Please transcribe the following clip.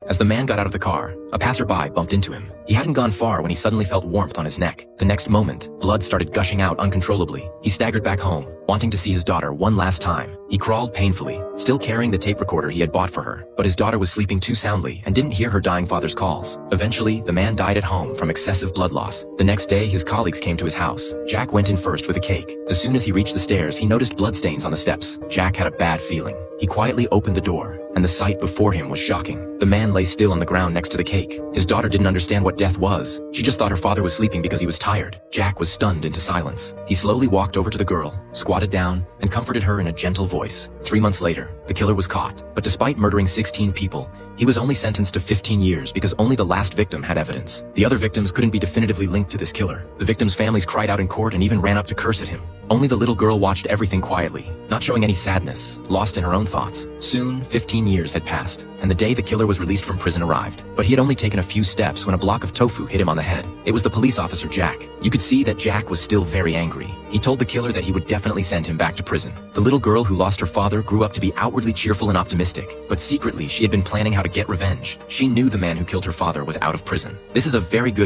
As the man got out of the car, a passerby bumped into him. He hadn't gone far when he suddenly felt warmth on his neck. The next moment, blood started gushing out uncontrollably. He staggered back home, wanting to see his daughter one last time. He crawled painfully, still carrying the tape recorder he had bought for her, but his daughter was sleeping too soundly and didn't hear her dying father's calls. Eventually, the man died at home from excessive blood loss. The next day, his colleagues came to his house. Jack went in first with a cake. As soon as he reached the stairs, he noticed bloodstains on the steps. Jack had a bad feeling. He quietly opened the door, and the sight before him was shocking. The man lay still on the ground next to the cake. His daughter didn't understand what death was. She just thought her father was sleeping because he was tired. Jack was stunned into silence. He slowly walked over to the girl, squatted down, and comforted her in a gentle voice. 3 months later, the killer was caught. But despite murdering 16 people, he was only sentenced to 15 years because only the last victim had evidence. The other victims couldn't be definitively linked to this killer. The victims' families cried out in court and even ran up to curse at him. Only the little girl watched everything quietly, not showing any sadness, lost in her own thoughts. Soon, 15 years had passed, and the day the killer was released from prison arrived. But he had only taken a few steps when a block of tofu hit him on the head. It was the police officer Jack. You could see that Jack was still very angry. He told the killer that he would definitely send him back to prison. The little girl who lost her father grew up to be outwardly cheerful and optimistic, but secretly she had been planning how to get revenge. She knew the man who killed her father was out of prison. This is a very good